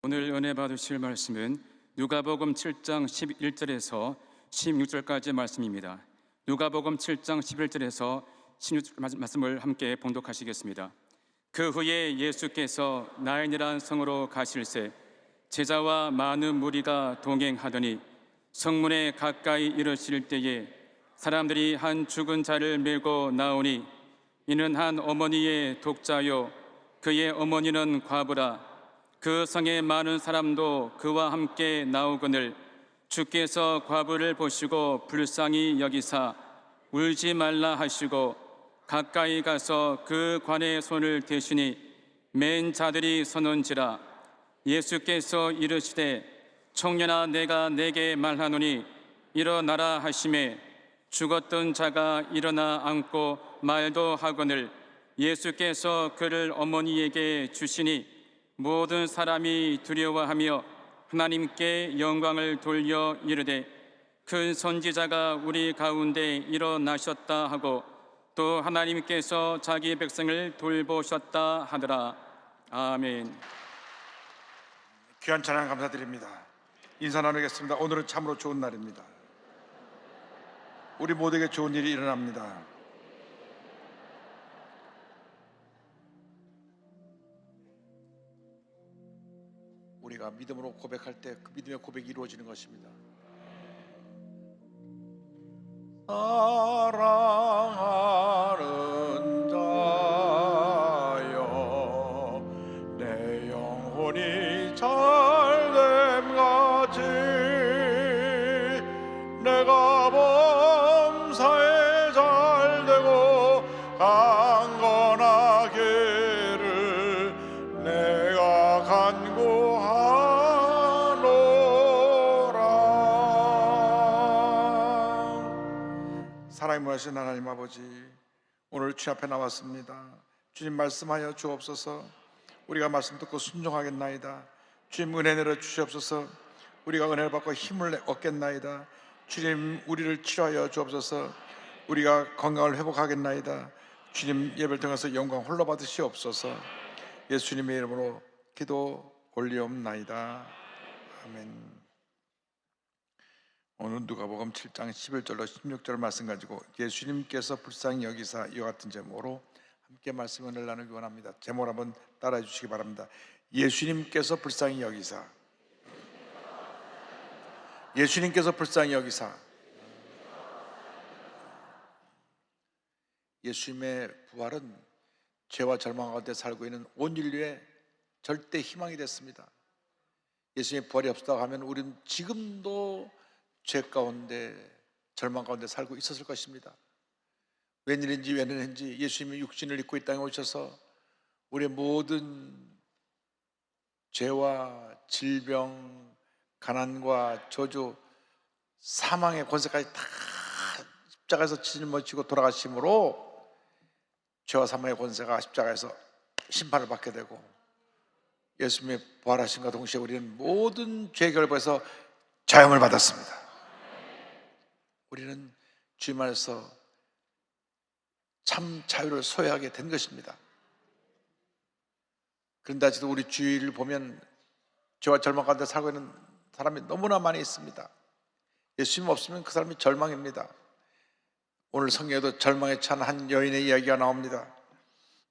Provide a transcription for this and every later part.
오늘 은혜 받으실 말씀은 누가복음 7장 11절에서 16절까지 말씀입니다. 누가복음 7장 11절에서 16절 말씀을 함께 봉독하시겠습니다. 그 후에 예수께서 나인이란 성으로 가실새 제자와 많은 무리가 동행하더니 성문에 가까이 이르실 때에 사람들이 한 죽은 자를 메고 나오니 이는 한 어머니의 독자요 그의 어머니는 과부라. 그 성에 많은 사람도 그와 함께 나오거늘 주께서 과부를 보시고 불쌍히 여기사 울지 말라 하시고 가까이 가서 그 관에 손을 대시니 맨 자들이 서는지라. 예수께서 이르시되 청년아 내가 내게 말하노니 일어나라 하시매 죽었던 자가 일어나 앉고 말도 하거늘 예수께서 그를 어머니에게 주시니 모든 사람이 두려워하며 하나님께 영광을 돌려 이르되 큰 선지자가 우리 가운데 일어나셨다 하고 또 하나님께서 자기 백성을 돌보셨다 하더라. 아멘. 귀한 찬양 감사드립니다. 인사 나누겠습니다. 오늘은 참으로 좋은 날입니다. 우리 모두에게 좋은 일이 일어납니다. 우리가 믿음으로 고백할 때 그 믿음의 고백이 이루어지는 것입니다. 사랑하는 자여 내 영혼이 잘됨 같이 내가 범사에 잘되고 강건하기를 내가 간구하노라. 사랑이 무하신 하나님 아버지, 오늘 주님 앞에 나왔습니다. 주님 말씀하여 주옵소서. 우리가 말씀 듣고 순종하겠나이다. 주님 은혜 내려 주시옵소서. 우리가 은혜를 받고 힘을 얻겠나이다. 주님 우리를 치료하여 주옵소서. 우리가 건강을 회복하겠나이다. 주님 예배를 통해서 영광 홀로 받으시옵소서. 예수님의 이름으로 기도 올리옵나이다. 아멘. 오늘 누가복음 7장 11절로 16절 말씀 가지고 예수님께서 불쌍히 여기사 이와 같은 제목으로 함께 말씀을 나누기 원합니다. 제목을 한번 따라해 주시기 바랍니다. 예수님께서 불쌍히 여기사. 예수님께서 불쌍히 여기사. 예수님의 부활은 죄와 절망 가운데 살고 있는 온 인류의 절대 희망이 됐습니다. 예수님의 부활이 없었다고 하면 우리는 지금도 죄 가운데 절망 가운데 살고 있었을 것입니다. 웬일인지 예수님이 육신을 입고 이 땅에 오셔서 우리의 모든 죄와 질병, 가난과 저주, 사망의 권세까지 다 십자가에서 짊어지고 돌아가심으로 죄와 사망의 권세가 십자가에서 심판을 받게 되고 예수님의 부활하심과 동시에 우리는 모든 죄 결부에서 자유를 받았습니다. 우리는 주님 안에서 참 자유를 소유하게 된 것입니다. 그런데 아직도 우리 주위를 보면 죄와 절망 가운데 살고 있는 사람이 너무나 많이 있습니다. 예수님 없으면 그 사람이 절망입니다. 오늘 성경에도 절망에 찬 한 여인의 이야기가 나옵니다.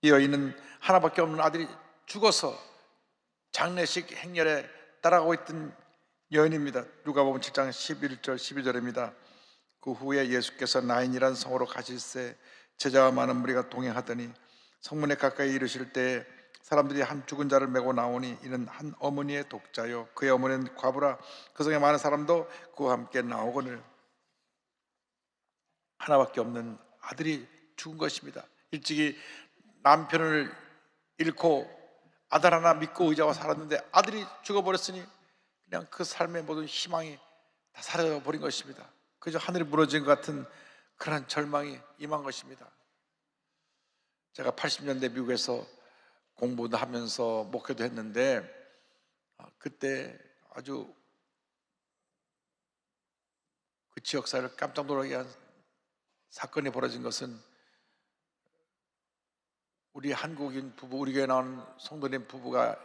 이 여인은 하나밖에 없는 아들이 죽어서 장례식 행렬에 따라가고 있던 여인입니다. 누가복음 7장 11절 12절입니다. 그 후에 예수께서 나인이란 성으로 가실새 제자와 많은 무리가 동행하더니 성문에 가까이 이르실 때 사람들이 한 죽은 자를 메고 나오니 이는 한 어머니의 독자요 그의 어머니는 과부라. 그 성에 많은 사람도 그와 함께 나오거늘 하나밖에 없는 아들이 죽은 것입니다. 일찍이 남편을 잃고 아들 하나 믿고 의지하고 살았는데 아들이 죽어버렸으니 그냥 그 삶의 모든 희망이 다 사라져버린 것입니다. 그저 하늘이 무너진 것 같은 그런 절망이 임한 것입니다. 제가 80년대 미국에서 공부도 하면서 목회도 했는데 그때 아주 그 지역사회를 깜짝 놀라게 한 사건이 벌어진 것은 우리 한국인 부부, 우리 교회 나오는 성도님 부부가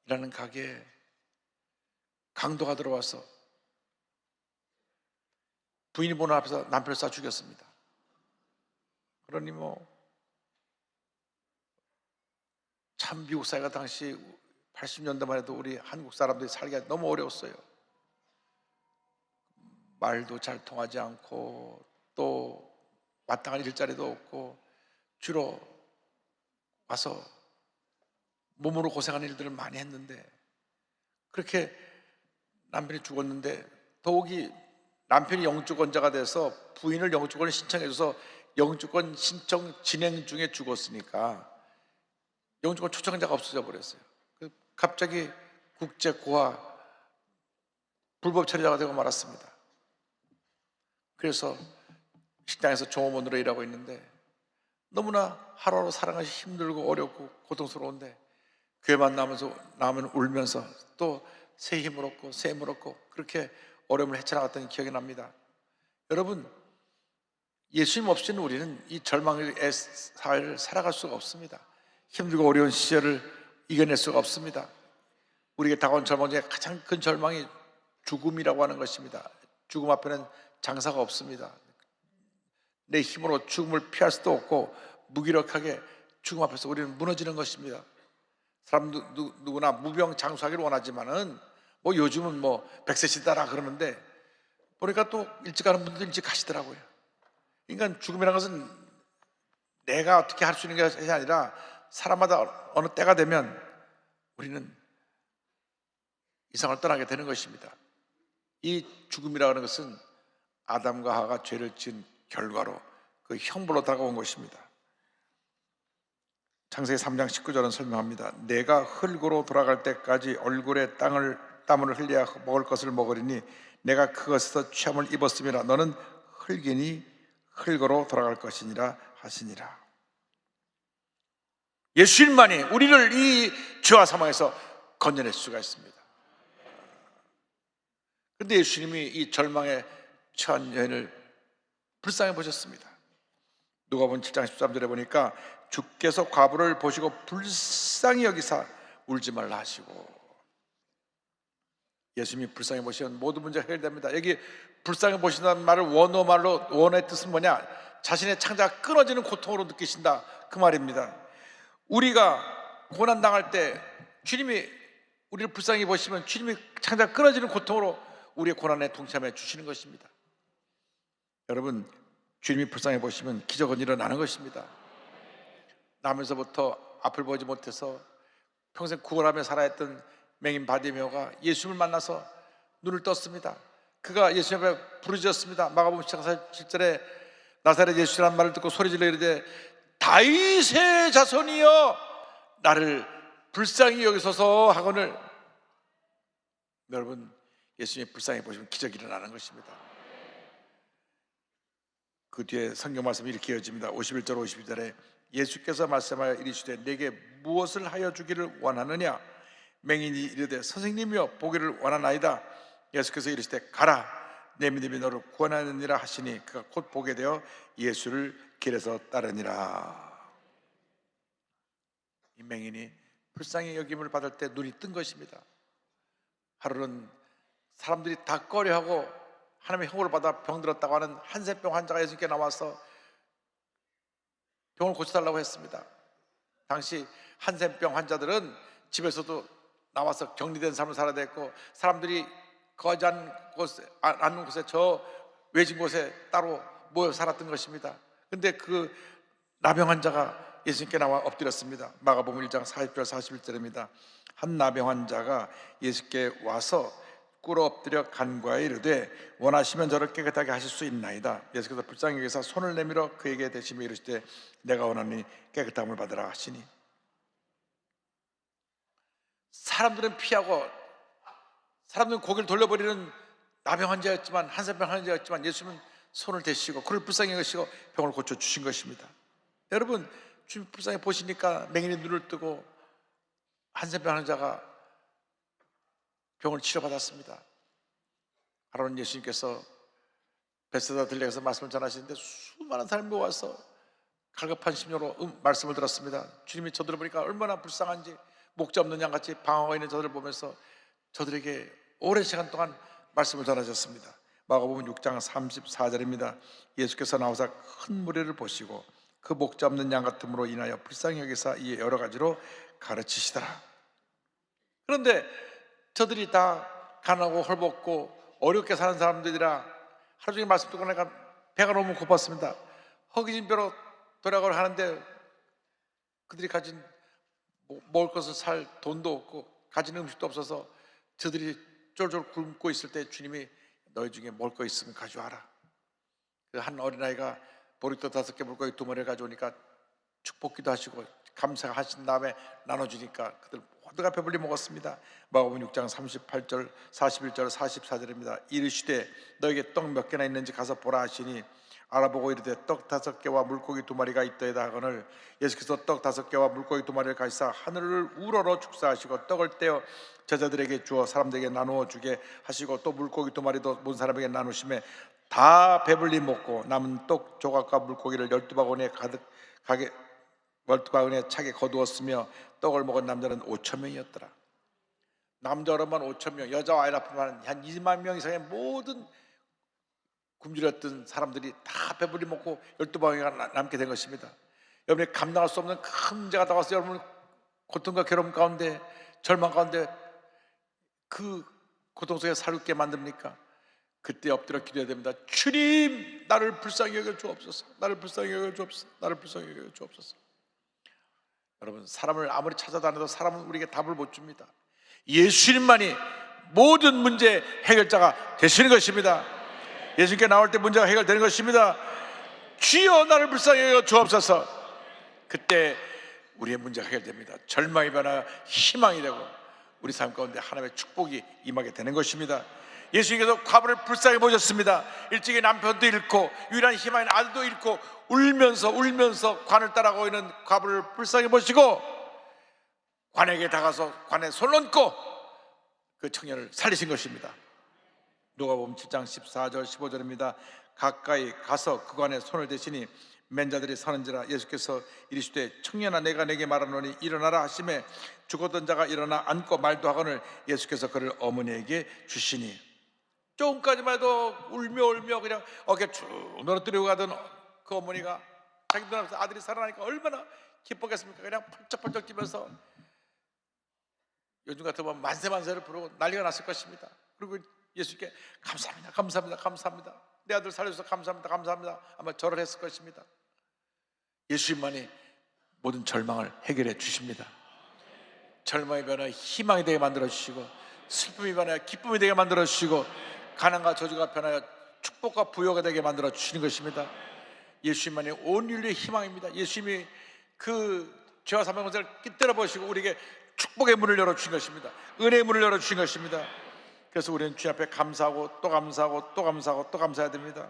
일하는 가게에 강도가 들어와서 부인이 보는 앞에서 남편을 쏴 죽였습니다. 그러니 참 미국 사회가 당시 80년대만 해도 우리 한국 사람들이 살기가 너무 어려웠어요. 말도 잘 통하지 않고 또 마땅한 일자리도 없고 주로 와서 몸으로 고생하는 일들을 많이 했는데, 그렇게 남편이 죽었는데 더욱이 남편이 영주권자가 돼서 부인을 영주권을 신청해줘서 영주권 신청 진행 중에 죽었으니까 영주권 초청자가 없어져 버렸어요. 갑자기 국제 고아 불법 체류자가 되고 말았습니다. 그래서 식당에서 종업원으로 일하고 있는데 너무나 하루하루 살아가기 힘들고 어렵고 고통스러운데 교회만 나오면 울면서 또 새 힘을 얻고 새 힘을 얻고 그렇게 어려움을 헤쳐나갔던 기억이 납니다. 여러분, 예수님 없이는 우리는 이 절망의 사회를 살아갈 수가 없습니다. 힘들고 어려운 시절을 이겨낼 수가 없습니다. 우리에게 다가온 절망 중에 가장 큰 절망이 죽음이라고 하는 것입니다. 죽음 앞에는 장사가 없습니다. 내 힘으로 죽음을 피할 수도 없고 무기력하게 죽음 앞에서 우리는 무너지는 것입니다. 사람 누구나 무병장수하기를 원하지만은 요즘은 100세 시대라 그러는데 보니까 또 일찍 가는 분들 일찍 가시더라고요. 그러니까 죽음이라는 것은 내가 어떻게 할 수 있는 것이 아니라 사람마다 어느 때가 되면 우리는 이 세상을 떠나게 되는 것입니다. 이 죽음이라고 하는 것은 아담과 하와가 죄를 지은 결과로 그 형벌로 다가온 것입니다. 창세기 3장 19절은 설명합니다. 내가 흙으로 돌아갈 때까지 얼굴에 땀을 흘려야 먹을 것을 먹으리니 내가 그것에서 취함을 입었음이라. 너는 흙이니 흙으로 돌아갈 것이니라 하시니라. 예수님만이 우리를 이 죄와 사망에서 건져낼 수가 있습니다. 그런데 예수님이 이 절망에 처한 여인을 불쌍히 보셨습니다. 누가복음 7장 13절에 보니까 주께서 과부를 보시고 불쌍히 여기사 울지 말라 하시고, 예수님이 불쌍히 보시면 모든 문제가 해결됩니다. 여기 불쌍히 보신다는 말을 원어의 뜻은 뭐냐? 자신의 창자가 끊어지는 고통으로 느끼신다, 그 말입니다. 우리가 고난당할 때 주님이 우리를 불쌍히 보시면 주님이 창자가 끊어지는 고통으로 우리의 고난에 동참해 주시는 것입니다. 여러분, 주님이 불쌍히 보시면 기적은 일어나는 것입니다. 나면서부터 앞을 보지 못해서 평생 구걸하며 살아했던 맹인 바디메오가 예수님을 만나서 눈을 떴습니다. 그가 예수님 앞에 부르짖었습니다. 마가복음 7절에 나사렛 예수라는 말을 듣고 소리질러 이르되 다윗의 자손이여 나를 불쌍히 여기소서 하거늘. 여러분, 예수님이 불쌍히 보시면 기적이 일어나는 것입니다. 그 뒤에 성경 말씀이 이렇게 이어집니다. 51절 52절에 예수께서 말씀하여 이르시되 내게 무엇을 하여 주기를 원하느냐? 맹인이 이르되 선생님이여 보기를 원하나이다. 예수께서 이르시되 가라 내 믿음이 너를 구원하느니라 하시니 그가 곧 보게 되어 예수를 길에서 따르니라. 이 맹인이 불쌍히 여김을 받을 때 눈이 뜬 것입니다. 하루는 사람들이 다 꺼려하고 하나님의 형벌을 받아 병들었다고 하는 한센병 환자가 예수님께 나와서 병을 고쳐달라고 했습니다. 당시 한센병 환자들은 집에서도 나와서 격리된 삶을 살아야 됐고 사람들이 거하지 않는 곳에 저 외진 곳에 따로 모여 살았던 것입니다. 그런데 그 나병 환자가 예수님께 나와 엎드렸습니다. 마가복음 1장 40절 41절입니다. 한 나병 환자가 예수께 와서 꿇어 엎드려 간구하여 이르되 원하시면 저를 깨끗하게 하실 수 있나이다. 예수께서 불쌍히 여기사 손을 내밀어 그에게 대시며 이르시되 내가 원하니 깨끗함을 받으라 하시니, 사람들은 피하고 사람들은 고개를 돌려버리는 나병 환자였지만, 한센병 환자였지만 예수님은 손을 대시고 그를 불쌍히 여기시고 병을 고쳐주신 것입니다. 여러분, 주님 불쌍히 보시니까 맹인이 눈을 뜨고 한센병 환자가 병을 치료받았습니다. 하루는 예수님께서 베세다 들려가서 말씀을 전하시는데 수많은 사람이 모아서 갈급한 심령으로 말씀을 들었습니다. 주님이 저들을 보니까 얼마나 불쌍한지, 목자 없는 양같이 방황하고 있는 저들을 보면서 저들에게 오랜 시간 동안 말씀을 전하셨습니다. 마가복음 6장 34절입니다. 예수께서 나오사 큰 무리를 보시고 그 목자 없는 양 같음으로 인하여 불쌍히 여기사 이에 여러 가지로 가르치시더라. 그런데 저들이 다 가난하고 헐벗고 어렵게 사는 사람들이라 하루 종일 말씀 듣고 나니까 배가 너무 고팠습니다. 허기진 뼈로 돌아가려 하는데 그들이 가진 먹을 것을 살 돈도 없고 가진 음식도 없어서 저들이 쫄쫄 굶고 있을 때 주님이 너희 중에 먹을 거 있으면 가져와라. 그 한 어린아이가 보리떡 5개 물고기 2마리를 가져오니까 축복기도 하시고 감사하신 다음에 나눠주니까 그들 모두가 배불리 먹었습니다. 마가복음 6장 38절 41절 44절입니다. 이르시되 너에게 떡 몇 개나 있는지 가서 보라 하시니 알아보고 이르되 떡 5개와 물고기 2마리가 있더이다 하거늘 예수께서 떡 5개와 물고기 2마리를 가시사 하늘을 우러러 축사하시고 떡을 떼어 제자들에게 주어 사람들에게 나누어 주게 하시고 또 물고기 2마리도 모든 사람에게 나누심에 다 배불리 먹고 남은 떡 조각과 물고기를 12바구니에 가득하게 12바구니에 차게 거두었으며 떡을 먹은 남자는 5,000명이었더라. 남자 어른만 5,000명, 여자와 아이를 합하면 한 2만 명 이상의 모든 굶주렸던 사람들이 다 배불리 먹고 12바구니가 남게 된 것입니다. 여러분이 감당할 수 없는 큰 문제가 다가와서 여러분 고통과 괴로움 가운데 절망 가운데 그 고통 속에 살게 만듭니까? 그때 엎드려 기도해야 됩니다. 주님, 나를 불쌍히 여겨 주옵소서. 나를 불쌍히 여겨 주옵소서. 나를 불쌍히 여겨 주옵소서. 여러분, 사람을 아무리 찾아다녀도 사람은 우리에게 답을 못 줍니다. 예수님만이 모든 문제 해결자가 되시는 것입니다. 예수님께 나올 때 문제가 해결되는 것입니다. 주여 나를 불쌍히 여겨 주옵소서. 그때 우리의 문제가 해결됩니다. 절망이 변하여 희망이 되고 우리 삶 가운데 하나님의 축복이 임하게 되는 것입니다. 예수님께서 과부를 불쌍히 보셨습니다. 일찍이 남편도 잃고 유일한 희망인 아들도 잃고 울면서 관을 따라가고 있는 과부를 불쌍히 보시고 관에게 다가서 관에 손 얹고 그 청년을 살리신 것입니다. 누가복음 7장 14절 15절입니다. 가까이 가서 그 관에 손을 대시니 맨 자들이 서는지라 예수께서 이르시되 청년아 내가 내게 말하노니 일어나라 하시매 죽었던 자가 일어나 앉고 말도 하거늘 예수께서 그를 어머니에게 주시니 조금까지만 해도 울며 그냥 어깨 쭉 늘어뜨리고 가던 그 어머니가 자기 눈앞에서 아들이 살아나니까 얼마나 기뻤겠습니까? 그냥 펄쩍펄쩍 뛰면서 요즘 같으면 만세만세를 부르고 난리가 났을 것입니다. 그리고 예수께 감사합니다. 내 아들 살려줘서 감사합니다. 아마 절을 했을 것입니다. 예수님만이 모든 절망을 해결해 주십니다. 절망이 변하여 희망이 되게 만들어 주시고 슬픔이 변하여 기쁨이 되게 만들어 주시고 가난과 저주가 변하여 축복과 부여가 되게 만들어 주시는 것입니다. 예수님만이 온 인류의 희망입니다. 예수님이 그 죄와 사망의 문제를 깃들어 보시고 우리에게 축복의 문을 열어주신 것입니다. 은혜의 문을 열어주신 것입니다. 그래서 우리는 주님 앞에 감사하고 또 감사해야 됩니다.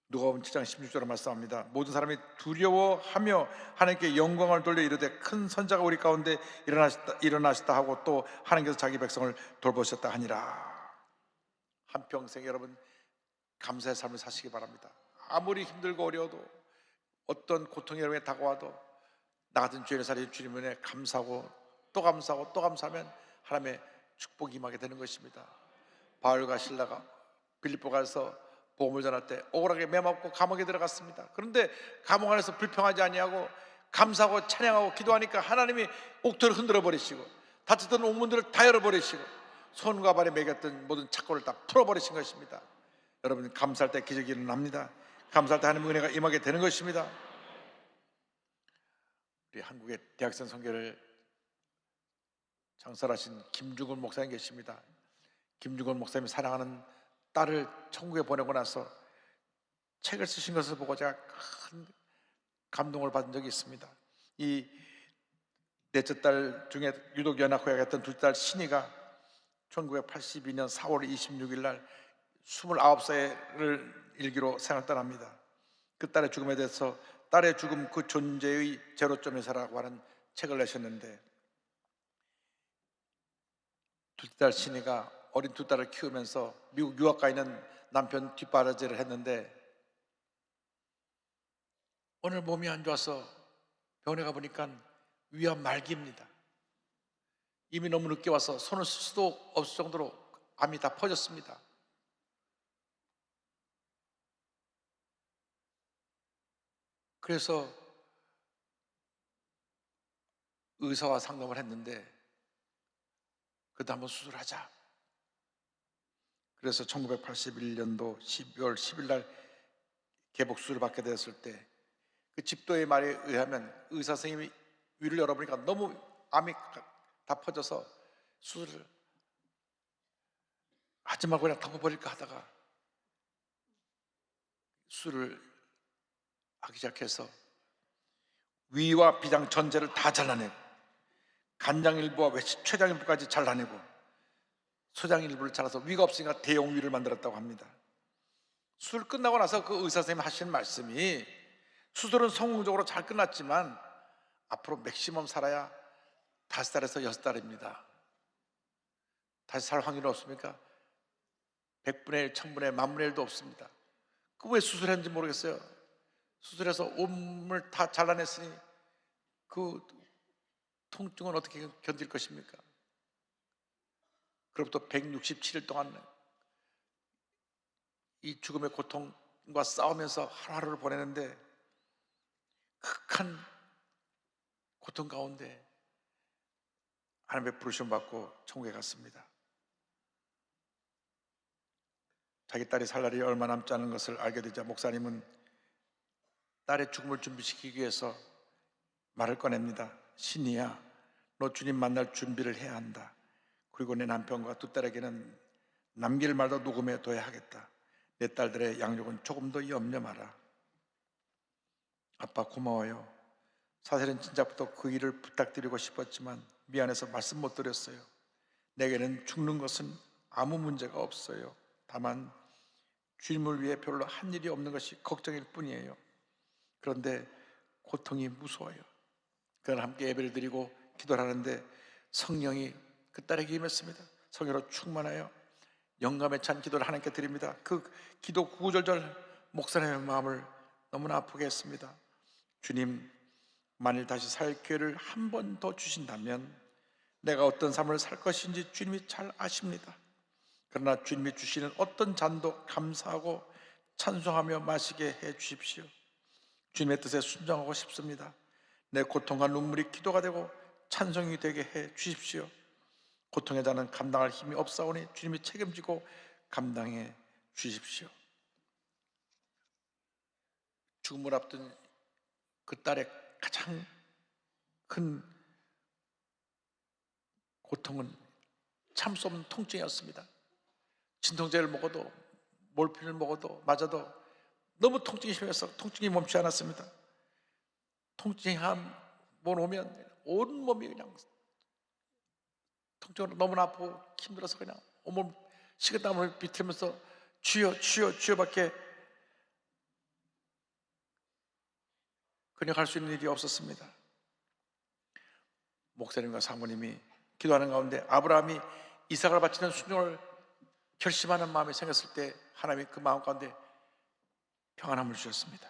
누가복음 7장 16절에 말씀합니다. 모든 사람이 두려워하며 하나님께 영광을 돌려 이르되 큰 선자가 우리 가운데 일어나셨다 하고 또 하나님께서 자기 백성을 돌보셨다 하니라. 한평생 여러분 감사의 삶을 사시기 바랍니다. 아무리 힘들고 어려워도 어떤 고통이 여러분에게 다가와도 나 같은 죄를 살리신 주님 은혜 감사하고 또 감사하면 하나님의 축복이 임하게 되는 것입니다. 바울과 실라가 빌립보 가서 복음을 전할 때 억울하게 매맞고 감옥에 들어갔습니다. 그런데 감옥 안에서 불평하지 아니하고 감사하고 찬양하고 기도하니까 하나님이 옥토를 흔들어 버리시고 닫혔던 옥문들을 다 열어버리시고 손과 발에 매겼던 모든 착고를 다 풀어버리신 것입니다. 여러분 감사할 때 기적이 일어납니다. 감사할 때 하나님의 은혜가 임하게 되는 것입니다. 우리 한국의 대학생 선교를 창설하신 김중건 목사님 계십니다. 김중건 목사님이 사랑하는 딸을 천국에 보내고 나서 책을 쓰신 것을 보고 제가 큰 감동을 받은 적이 있습니다. 이 넷째 딸 중에 유독 연약하였던 둘째 딸 신이가 1982년 4월 26일 날 29살을 일기로 생을 떠납니다. 그 딸의 죽음에 대해서 딸의 죽음 그 존재의 제로점에서라고 하는 책을 내셨는데 둘째 딸 신이가 어린 두 딸을 키우면서 미국 유학 가 있는 남편 뒷바라지를 했는데 오늘 몸이 안 좋아서 병원에 가보니까 위암 말기입니다. 이미 너무 늦게 와서 손을 쓸 수도 없을 정도로 암이 다 퍼졌습니다. 그래서 의사와 상담을 했는데 그래도 한번 수술하자. 그래서 1981년도 12월 10일 날 개복 수술을 받게 되었을 때 그 집도의 말에 의하면 의사 선생님이 위를 열어보니까 너무 암이 다 퍼져서 수술을 하지 말고 그냥 덮어버릴까 하다가 수술을 하기 시작해서 위와 비장 전제를 다 잘라내고 간장 일부와 췌장 일부까지 잘라내고 소장 일부를 잘라서 위가 없으니까 대용 위를 만들었다고 합니다. 수술 끝나고 나서 그 의사 선생님이 하신 말씀이 수술은 성공적으로 잘 끝났지만 앞으로 맥시멈 살아야 5달에서 6달입니다. 다시 살 확률은 없습니까? 100분의 1, 1000분의 1, 만분의 1도 없습니다. 그 왜 수술했는지 모르겠어요. 수술해서 온몸을 다 잘라냈으니 그 통증은 어떻게 견딜 것입니까? 그로부터 167일 동안 이 죽음의 고통과 싸우면서 하루하루를 보내는데 극한 고통 가운데 하나님의 부르심 받고 천국에 갔습니다. 자기 딸이 살 날이 얼마 남지 않은 것을 알게 되자 목사님은 딸의 죽음을 준비시키기 위해서 말을 꺼냅니다. 신이야, 너 주님 만날 준비를 해야 한다. 그리고 내 남편과 두 딸에게는 남길 말도 녹음해 둬야 하겠다. 내 딸들의 양육은 조금 더 염려 마라. 아빠 고마워요. 사실은 진작부터 그 일을 부탁드리고 싶었지만 미안해서 말씀 못 드렸어요. 내게는 죽는 것은 아무 문제가 없어요. 다만 주님을 위해 별로 한 일이 없는 것이 걱정일 뿐이에요. 그런데 고통이 무서워요. 그날 함께 예배를 드리고 기도를 하는데 성령이 그 딸에게 임했습니다. 성령으로 충만하여 영감에 찬 기도를 하나님께 드립니다. 그 기도 구구절절 목사님의 마음을 너무나 아프게 했습니다. 주님, 만일 다시 살 기회를 한 번 더 주신다면 내가 어떤 삶을 살 것인지 주님이 잘 아십니다. 그러나 주님이 주시는 어떤 잔도 감사하고 찬송하며 마시게 해 주십시오. 주님의 뜻에 순종하고 싶습니다. 내 고통과 눈물이 기도가 되고 찬송이 되게 해 주십시오. 고통의 자는 감당할 힘이 없사오니 주님이 책임지고 감당해 주십시오. 죽음을 앞둔 그 딸의 가장 큰 고통은 참 수 없는 통증이었습니다. 진통제를 먹어도 몰핀을 먹어도 맞아도 너무 통증이 심해서 통증이 멈추지 않았습니다. 통증이 한 번 오면 온몸이 그냥 통증으로 너무나 아프고 힘들어서 그냥 온몸 식은땀을 비틀면서 주여 주여 주여밖에 그냥 할 수 있는 일이 없었습니다. 목사님과 사모님이 기도하는 가운데 아브라함이 이삭을 바치는 순종을 결심하는 마음이 생겼을 때 하나님이 그 마음 가운데 평안함을 주셨습니다.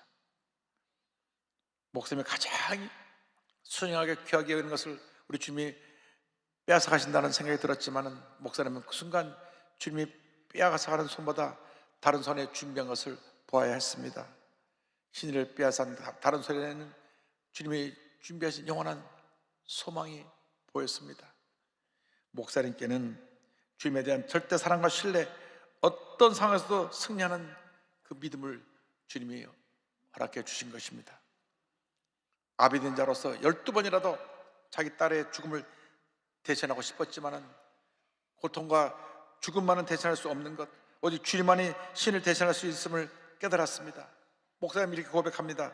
목사님이 가장 순종하게 귀하게 여기는 것을 우리 주님이 빼앗아 가신다는 생각이 들었지만 목사님은 그 순간 주님이 빼앗아 가는 손보다 다른 손에 준비한 것을 보아야 했습니다. 신의를 빼앗은 다른 손에는 주님이 준비하신 영원한 소망이 보였습니다. 목사님께는 주님에 대한 절대 사랑과 신뢰, 어떤 상황에서도 승리하는 그 믿음을 주님이 허락해 주신 것입니다. 아비 된 자로서 12번이라도 자기 딸의 죽음을 대신하고 싶었지만은 고통과 죽음만은 대신할 수 없는 것, 오직 주님만이 신을 대신할 수 있음을 깨달았습니다. 목사님이 이렇게 고백합니다.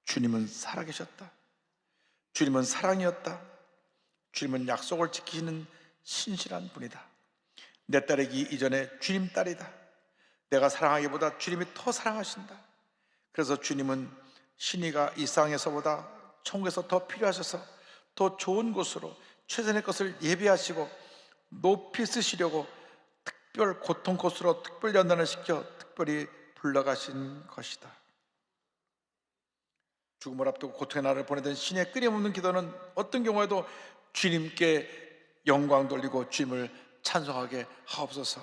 주님은 살아계셨다. 주님은 사랑이었다. 주님은 약속을 지키시는 신실한 분이다. 내 딸이기 이전에 주님 딸이다. 내가 사랑하기보다 주님이 더 사랑하신다. 그래서 주님은 신이가 이 세상에서보다 천국에서 더 필요하셔서 더 좋은 곳으로 최선의 것을 예비하시고 높이 쓰시려고 특별 고통 코스로 특별 연단을 시켜 특별히 불러가신 것이다. 죽음을 앞두고 고통의 날을 보내던 신의 끊임없는 기도는 어떤 경우에도 주님께 영광 돌리고 주님을 찬송하게 하옵소서.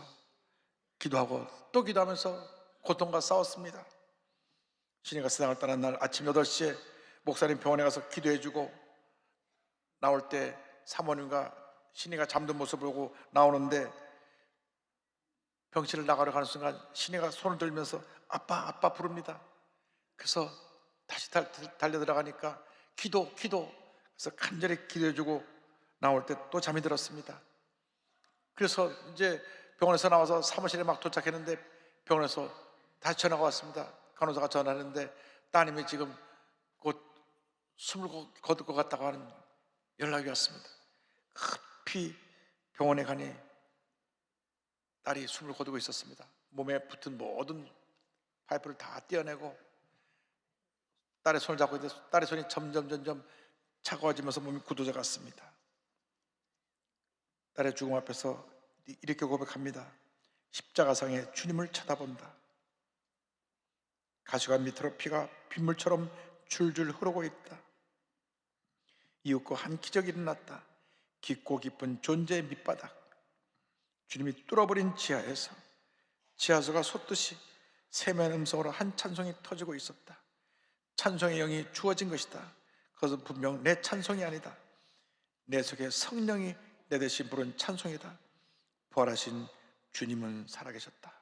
기도하고 또 기도하면서 고통과 싸웠습니다. 신이가 세상을 떠난 날 아침 8시에 목사님 병원에 가서 기도해주고 나올 때 사모님과 신이가 잠든 모습을 보고 나오는데, 병실을 나가려 가는 순간 신이가 손을 들면서 아빠 아빠 부릅니다. 그래서 다시 달려 들어가니까 기도 그래서 간절히 기도해주고 나올 때 또 잠이 들었습니다. 그래서 이제 병원에서 나와서 사무실에 막 도착했는데 병원에서 다시 전화가 왔습니다. 간호사가 전화했는데 따님이 지금 곧 숨을 거둘 것 같다고 하는 연락이 왔습니다. 급히 병원에 가니 딸이 숨을 거두고 있었습니다. 몸에 붙은 모든 파이프를 다 떼어내고 딸의 손을 잡고 있는데 딸의 손이 점점 차가워지면서 몸이 굳어져 갔습니다. 딸의 죽음 앞에서 이렇게 고백합니다. 십자가상에 주님을 쳐다본다. 가시관 밑으로 피가 빗물처럼 줄줄 흐르고 있다. 이윽고 한 기적이 일어났다. 깊고 깊은 존재의 밑바닥, 주님이 뚫어버린 지하에서 지하수가 솟듯이 세면 음성으로 한 찬송이 터지고 있었다. 찬송의 영이 주어진 것이다. 그것은 분명 내 찬송이 아니다. 내 속에 성령이 내 대신 부른 찬송이다. 부활하신 주님은 살아계셨다.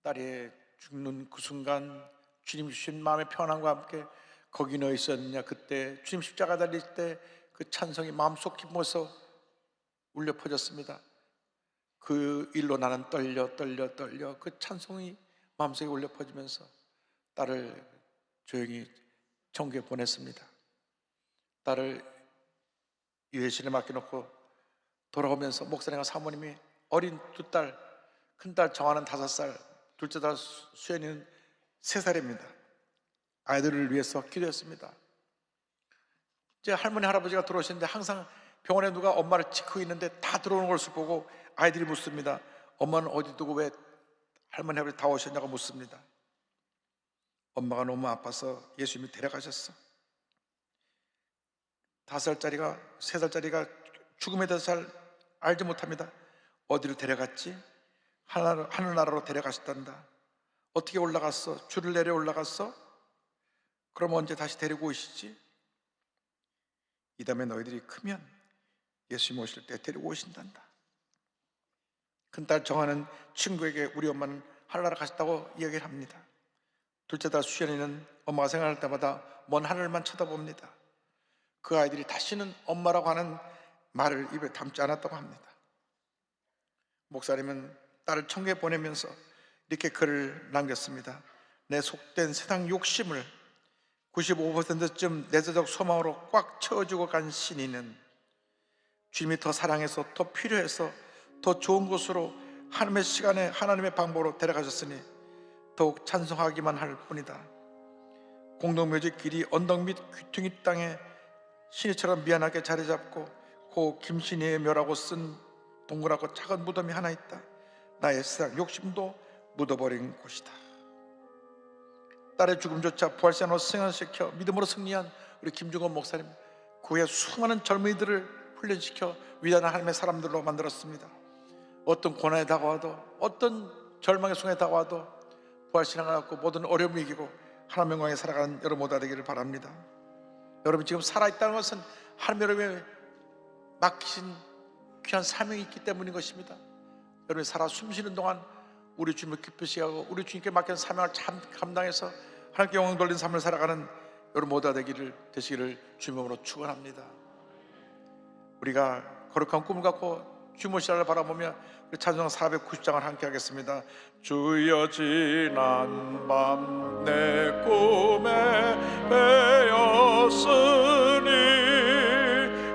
딸이 죽는 그 순간 주님 주신 마음의 평안과 함께 거기 너 있었느냐, 그때 주님 십자가 달릴 때 그 찬송이 마음속 깊어서 울려 퍼졌습니다. 그 일로 나는 떨려 그 찬송이 마음속에 울려 퍼지면서 딸을 조용히 천국에 보냈습니다. 딸을 유해신에 맡겨놓고 돌아오면서 목사님과 사모님이 어린 두 딸, 큰딸 정하는 5살, 둘째 딸 수연이는 3살입니다. 아이들을 위해서 기도했습니다. 이제 할머니 할아버지가 들어오시는데 항상 병원에 누가 엄마를 지키고 있는데 다 들어오는 것을 보고 아이들이 묻습니다. 엄마는 어디 두고 왜 할머니 할아버지 다 오셨냐고 묻습니다. 엄마가 너무 아파서 예수님이 데려가셨어. 5살짜리가 3살짜리가 죽음에 대해서 잘 알지 못합니다. 어디를 데려갔지? 하늘나라로 데려가셨단다. 어떻게 올라갔어? 줄을 내려 올라갔어? 그럼 언제 다시 데리고 오시지? 이 다음에 너희들이 크면 예수님 오실 때 데리고 오신단다. 큰딸 정하는 친구에게 우리 엄마는 하늘나라 가셨다고 이야기를 합니다. 둘째 딸 수연이는 엄마가 생각할 때마다 먼 하늘만 쳐다봅니다. 그 아이들이 다시는 엄마라고 하는 말을 입에 담지 않았다고 합니다. 목사님은 딸을 천국에 보내면서 이렇게 글을 남겼습니다. 내 속된 세상 욕심을 95%쯤 내재적 소망으로 꽉 채워주고 간 신이는 주님이 더 사랑해서, 더 필요해서, 더 좋은 곳으로 하나님의 시간에 하나님의 방법으로 데려가셨으니 더욱 찬송하기만 할 뿐이다. 공동묘지 길이 언덕 밑 귀퉁이 땅에 신이처럼 미안하게 자리 잡고 고 김신이의 묘라고 쓴 동그랗고 작은 무덤이 하나 있다. 나의 세상 욕심도 묻어버린 곳이다. 딸의 죽음조차 부활시간으로 승연시켜 믿음으로 승리한 우리 김중건 목사님, 그 후에 수많은 젊은이들을 훈련시켜 위대한 하나님의 사람들로 만들었습니다. 어떤 고난이 다가와도, 어떤 절망의 순간이 다가와도 부활신앙을 갖고 모든 어려움을 이기고 하나님의 영광에 살아가는 여러분 모두 되기를 바랍니다. 여러분 지금 살아있다는 것은 하나님 여러분의 맡기신 귀한 사명이 있기 때문인 것입니다. 여러분이 살아 숨쉬는 동안 우리 주님을 기쁘시게 하고 우리 주님께 맡긴 사명을 참 감당해서 하나님께 영광 돌린 삶을 살아가는 여러분 모두 되시기를 주님으로 축원합니다. 우리가 거룩한 꿈을 갖고 주무시라를 바라보며 우리 찬송 490장을 함께 하겠습니다. 주여 지난 밤 내 꿈에 배었으니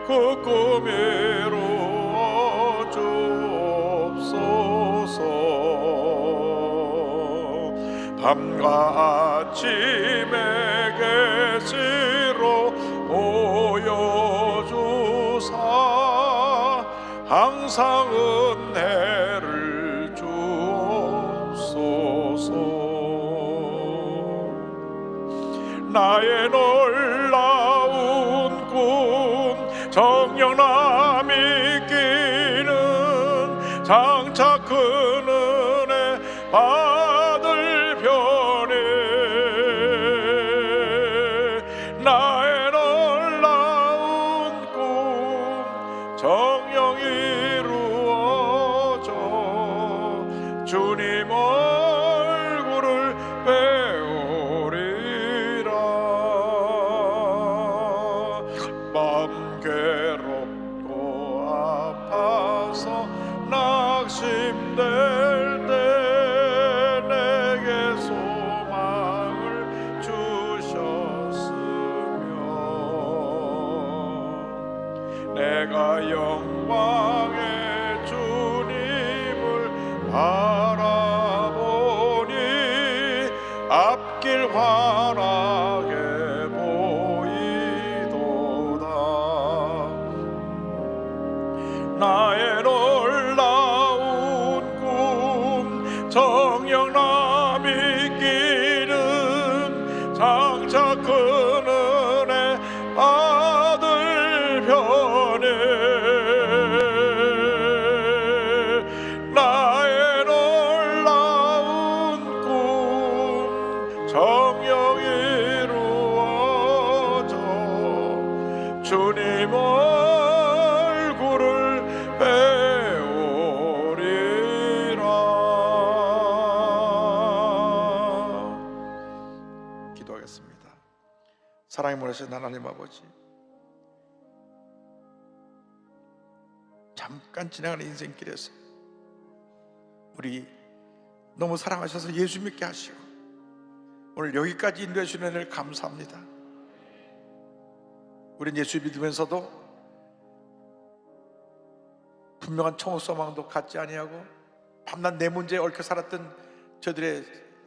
그 꿈이 이루어 주옵소서. 밤과 아침에 계시로 보여주사 항상 은혜를 주옵소서. 나의 놀라운 꿈 정녕 믿기는 장차 큰 은혜 받을 편에 나의 놀라운 꿈 정령 이루어져 주님 얼굴을 배우리라. 마음 괴롭고 아파서 낙심될 때 내게 소망을 주셨으며 내가 영광의 주님을 바라보니 앞길 환하게 보이도다. 나의 놀라운 꿈 정녕 나 믿기는 장차 큰 은혜 받을 편에 나의 놀라운 꿈 정녕 이루어져 주님 얼굴을 배우리라. 기도하겠습니다. 사랑이 모르신 하나님 아버지, 잠깐 지나가는 인생길에서 우리 너무 사랑하셔서 예수 믿게 하시고 오늘 여기까지 인도해 주시는 은혜를 감사합니다. 우린 예수 믿으면서도 분명한 청호 소망도 갖지 아니하고 밤낮 내 문제에 얽혀 살았던 저들의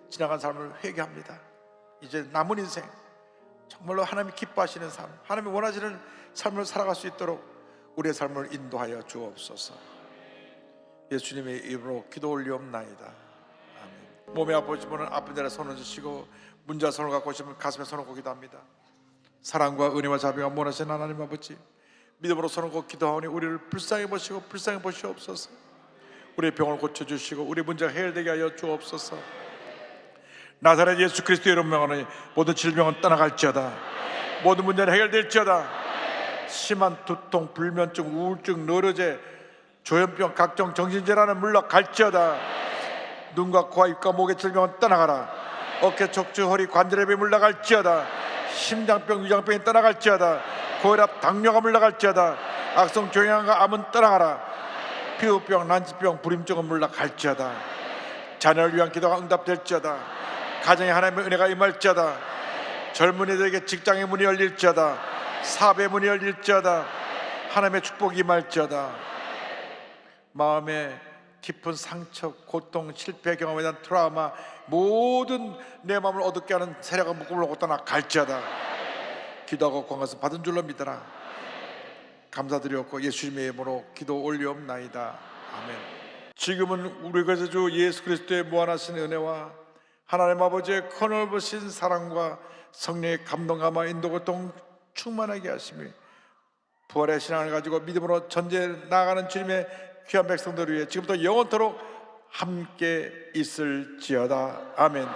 지나간 삶을 회개합니다. 이제 남은 인생 정말로 하나님이 기뻐하시는 삶, 하나님이 원하시는 삶을 살아갈 수 있도록 우리의 삶을 인도하여 주옵소서. 예수님의 이름으로 기도 올리옵나이다. 아멘. 몸이 아프신 분은 아픈 데에 손을 주시고 문자 손을 갖고 오시면 가슴에 손을 얹고 기도합니다. 사랑과 은혜와 자비가 원하시는 하나님 아버지, 믿음으로 손을 얹고 기도하오니 우리를 불쌍히 보시고 불쌍히 보시옵소서. 우리의 병을 고쳐주시고 우리 문제가 해결되게 하여 주옵소서. 나사렛 예수 그리스도의 이름 명하노니 모든 질병은 떠나갈지어다. 모든 문제는 해결될지어다. 심한 두통, 불면증, 우울증, 너러제, 조현병, 각종 정신질환은 물러갈지어다. 눈과 코와 입과 목의 질병은 떠나가라. 어깨, 척추, 허리, 관절염이 물러갈지어다. 심장병, 위장병이 떠나갈지어다. 고혈압, 당뇨가 물러갈지어다. 악성 종양과 암은 떠나가라. 피부병, 난치병, 불임증은 물러갈지어다. 자녀를 위한 기도가 응답될지어다. 가정에 하나님의 은혜가 임할지어다. 젊은이들에게 직장의 문이 열릴지어다. 사업의 문이 열릴지어다. 하나님의 축복이 임할지어다. 마음에 깊은 상처, 고통, 실패 경험에 대한 트라우마, 모든 내 마음을 어둡게 하는 세력과 묶음을 놓고 떠나갈지어다. 기도하고 구한 받은 줄로 믿어라. 감사드리옵고 예수님의 이름으로 기도 올리옵나이다. 아멘. 지금은 우리 구주 예수 그리스도의 무한하신 은혜와 하나님 아버지의 커넓으신 사랑과 성령의 감동감화 인도고통 충만하게 하시며 부활의 신앙을 가지고 믿음으로 전쟁에 나아가는 주님의 귀한 백성들 위해 지금부터 영원토록 함께 있을지어다. 아멘.